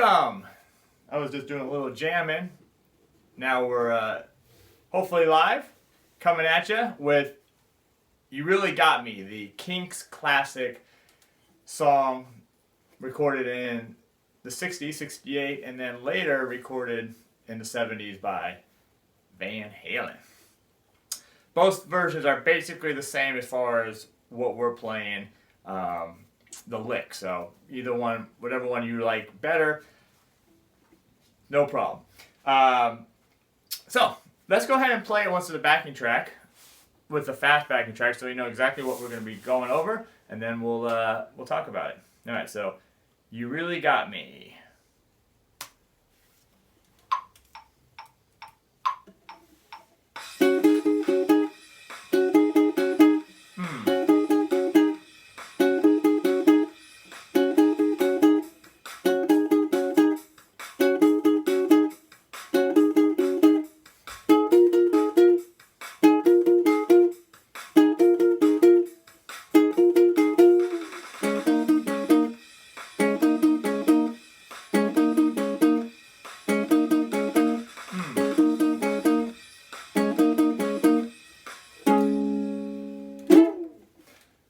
Welcome! I was just doing a little jamming. Now we're hopefully live, coming at you with You Really Got Me, the Kinks classic song recorded in the 60s, 68, and then later recorded in the 70s by Van Halen. Both versions are basically the same as far as what we're playing, the lick. So either one, whatever one you like better, no problem. So let's go ahead and play it once to the backing track with the fast backing track, so you know exactly what we're going to be going over, and then we'll talk about it. All right, so You Really Got Me.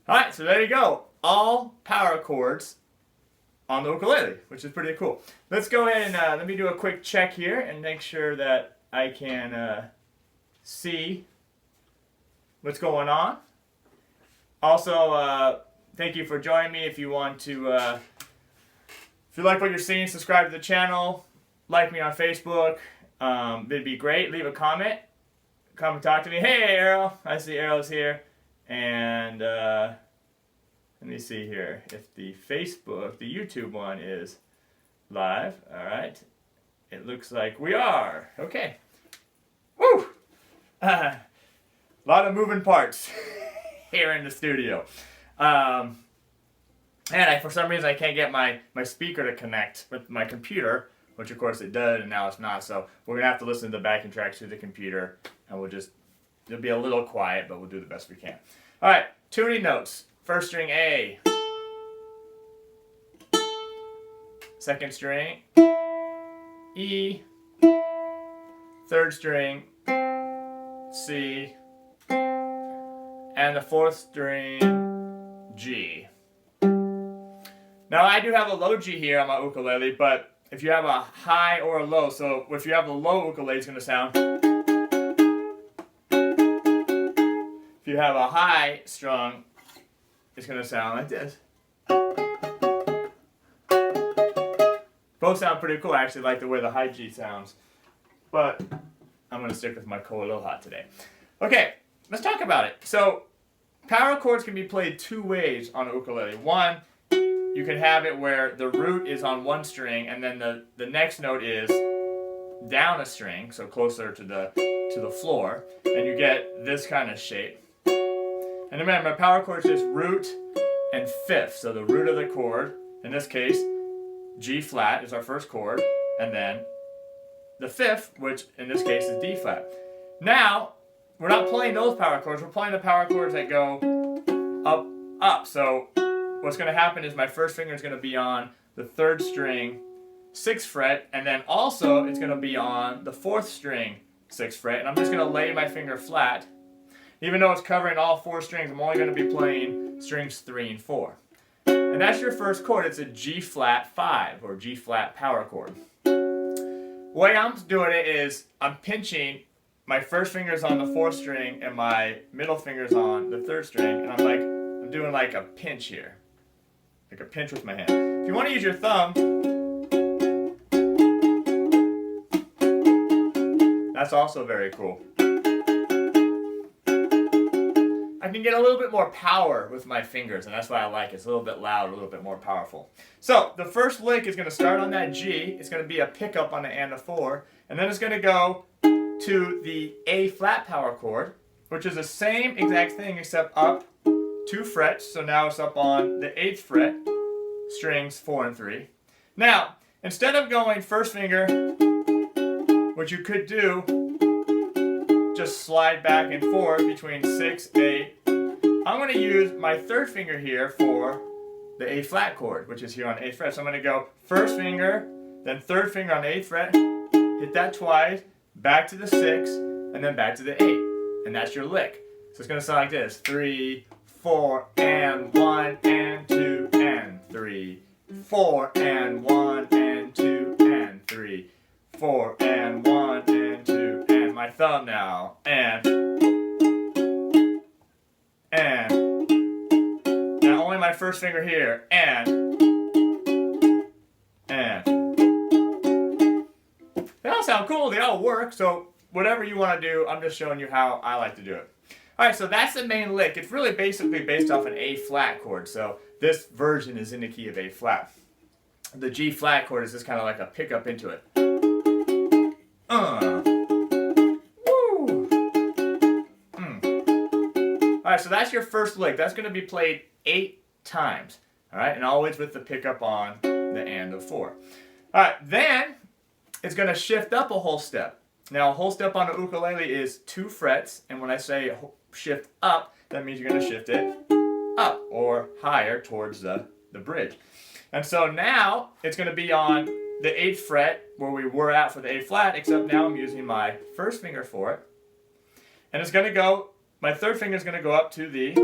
Alright, so there you go. All power chords on the ukulele, which is pretty cool. Let's go ahead and let me do a quick check here and make sure that I can see what's going on. Also, thank you for joining me. If you want to, if you like what you're seeing, subscribe to the channel, like me on Facebook. It'd be great. Leave a comment. Come and talk to me. Hey, Errol. I see Errol's here. And let me see here if the YouTube one is live. All right. It looks like we are. Okay. Woo! A lot of moving parts here in the studio. And for some reason I can't get my speaker to connect with my computer, which of course it did, and now it's not. So we're going to have to listen to the backing tracks through the computer, and it'll be a little quiet, but we'll do the best we can. All right, tuning notes. First string A. Second string E. Third string C. And the fourth string G. Now I do have a low G here on my ukulele, but if you have a high or a low, so if you have a low ukulele, it's going to sound. If you have a high strung, it's going to sound like this. Both sound pretty cool. I actually like the way the high G sounds. But I'm going to stick with my Koaloha today. Okay, let's talk about it. So, power chords can be played two ways on a ukulele. One, you can have it where the root is on one string and then the next note is down a string, so closer to the floor, and you get this kind of shape. And remember, power chord is just root and fifth. So the root of the chord, in this case, G flat is our first chord, and then the fifth, which in this case is D flat. Now, we're not playing those power chords, we're playing the power chords that go up, up. So what's going to happen is my first finger is going to be on the third string, 6th fret, and then also it's going to be on the 4th string, 6th fret, and I'm just going to lay my finger flat. Even though it's covering all 4 strings, I'm only going to be playing strings 3 and 4. And that's your first chord. It's a G flat 5 or G flat power chord. The way I'm doing it is I'm pinching my first finger's on the 4th string and my middle finger's on the 3rd string, and I'm doing like a pinch here. Like a pinch with my hand. If you want to use your thumb, that's also very cool. I can get a little bit more power with my fingers, and that's why I like it. It's a little bit loud, a little bit more powerful. So the first lick is going to start on that G. It's going to be a pickup on the and the 4, and then it's going to go to the A flat power chord, which is the same exact thing except up 2 frets. So now it's up on the 8th fret, strings 4 and 3. Now, instead of going first finger, what you could do, just slide back and forth between 6, 8. I'm going to use my 3rd finger here for the A flat chord, which is here on the 8th fret. So I'm going to go first finger, then third finger on the 8th fret, hit that twice, back to the 6, and then back to the 8. And that's your lick. So it's going to sound like this. 3, 4, and 1, and 2, and 3. 4, and 1, and 2, and 3. 4, and 1, and 2, and my thumb now. And. Now only my first finger here. And. They all sound cool. They all work. So whatever you want to do, I'm just showing you how I like to do it. Alright, so that's the main lick. It's really basically based off an A flat chord. So this version is in the key of A flat. The G flat chord is just kind of like a pickup into it. Woo. Alright, so that's your first lick. That's going to be played 8 times. Alright, and always with the pickup on the and of 4. Alright, then it's going to shift up a whole step. Now, a whole step on the ukulele is 2 frets, and when I say shift up, that means you're going to shift it up or higher towards the bridge. And so now it's going to be on the 8th fret where we were at for the A flat, except now I'm using my first finger for it. And it's going to go, my third finger is going to go up to the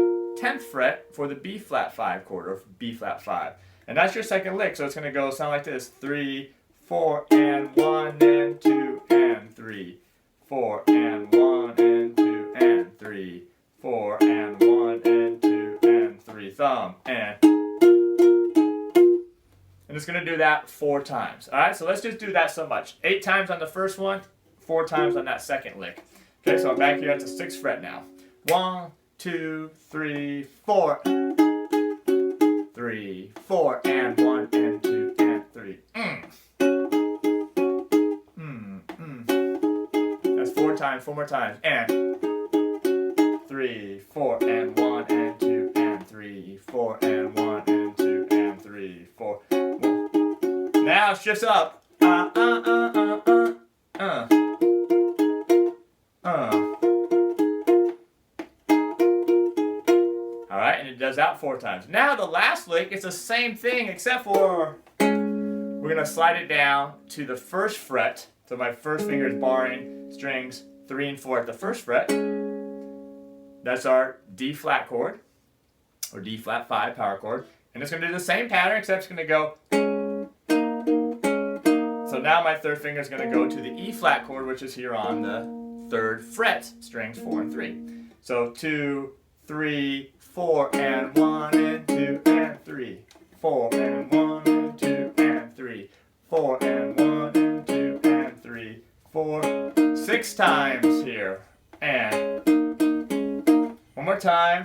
10th fret for the B flat 5 chord, or B flat 5. And that's your second lick, so it's going to go sound like this. 3, 4, and 1, and 2, and 3. 4, and 1, and 2, and 3. 4, and 1, and 2, and 3. Thumb, and it's going to do that 4 times. Alright, so let's just do that so much. 8 times on the first one, 4 times on that second lick. Okay, so I'm back here at the 6th fret now. 1, 2, 3, 4. 3, 4, and 1, and 2, and 3. That's 4 times, 4 more times. And 3, 4, and 1, and 2, and 3. 4, and 1, and 2, and 3. 4. Now it shifts up. Alright, and it does that 4 times. Now the last lick, it's the same thing except for we're going to slide it down to the 1st fret. So my first finger is barring strings 3 and 4 at the 1st fret. That's our D flat chord, or D flat 5 power chord. And it's going to do the same pattern except it's going to go. So now my third finger is going to go to the E flat chord, which is here on the 3rd fret, strings 4 and 3. So 2, 3, 4, and 1, and 2, and 3. 4, and 1, and 2, and 3. 4, and 1, and 2, and 3. 4, 6 times here. And one more time.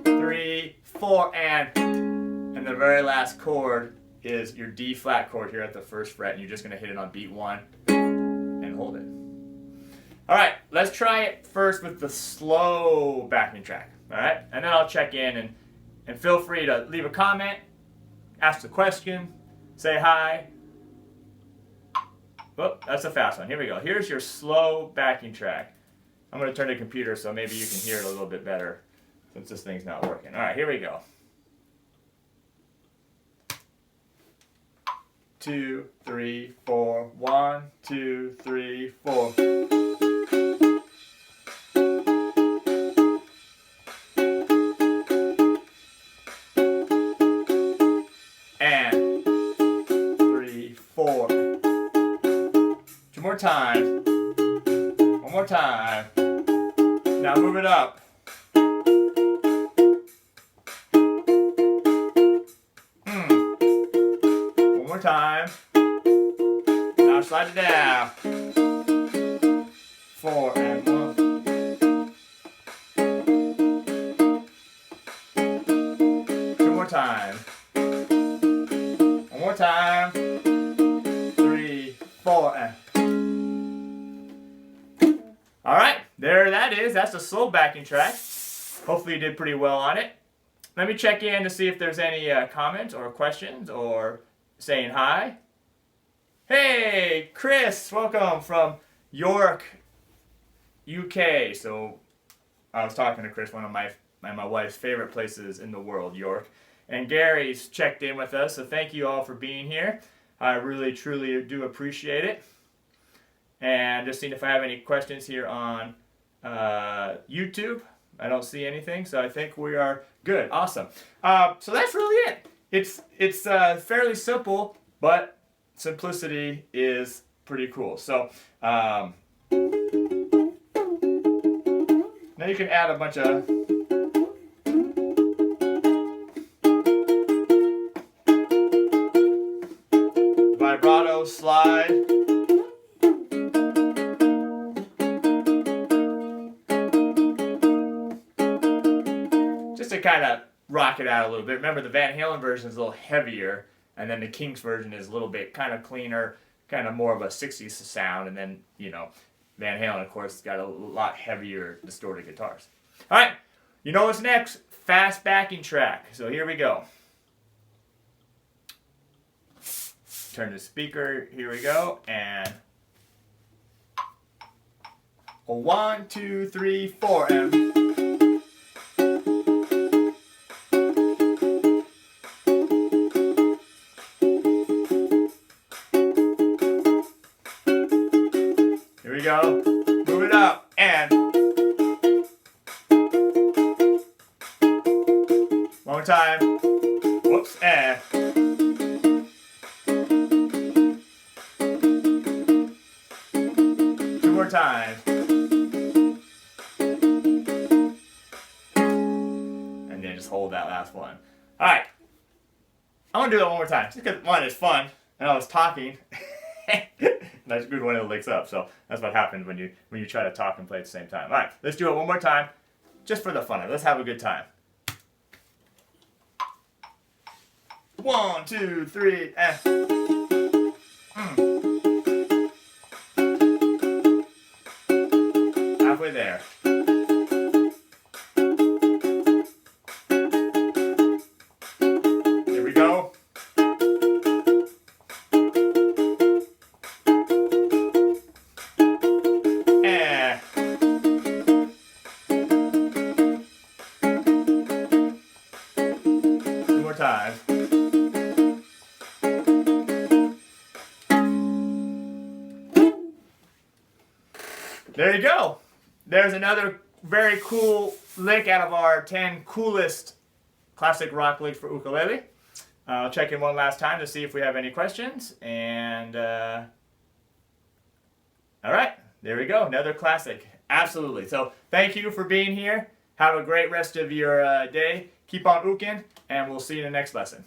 3, 4, and the very last chord is your D flat chord here at the 1st fret, and you're just going to hit it on beat 1 and hold it. Alright, let's try it first with the slow backing track. Alright, and then I'll check in and feel free to leave a comment, ask a question, say hi. Oh, that's a fast one. Here we go. Here's your slow backing track. I'm going to turn the computer so maybe you can hear it a little bit better since this thing's not working. Alright, here we go. 2, 3, 4. 1, 2, 3, 4. And 3, 4. 2 more times. 1 more time. Now move it up. More time. Now slide it down. 4 and 1. 2 more time. 1 more time. 3, 4 and. Alright, there that is. That's the slow backing track. Hopefully you did pretty well on it. Let me check in to see if there's any comments or questions or saying hi. Hey, Chris, welcome from York, UK. So I was talking to Chris, one of my wife's favorite places in the world, York. And Gary's checked in with us, so thank you all for being here. I really, truly do appreciate it. And just seeing if I have any questions here on YouTube. I don't see anything, so I think we are good. Awesome. So that's really it. It's fairly simple, but simplicity is pretty cool. So now you can add a bunch of vibrato, slide. Just to kind of rock it out a little bit. Remember, the Van Halen version is a little heavier, and then the Kinks version is a little bit kind of cleaner, kind of more of a 60s sound, and then, you know, Van Halen, of course, got a lot heavier distorted guitars. All right, you know what's next? Fast backing track. So here we go. Turn the speaker, here we go, and 1, 2, 3, 4, and here we go. Move it up, and one more time. Whoops, and two more times. And then just hold that last one. All right. I'm gonna do that one more time, just because one is fun, and I was talking. That's good when it licks up. So that's what happens when you try to talk and play at the same time. All right, let's do it one more time, just for the fun of it. Let's have a good time. 1, 2, 3, and halfway there. Here we go. And two more times. There you go. There's another very cool lick out of our 10 coolest classic rock licks for ukulele. I'll check in one last time to see if we have any questions. And all right, there we go. Another classic. Absolutely. So thank you for being here. Have a great rest of your day. Keep on uking, and we'll see you in the next lesson.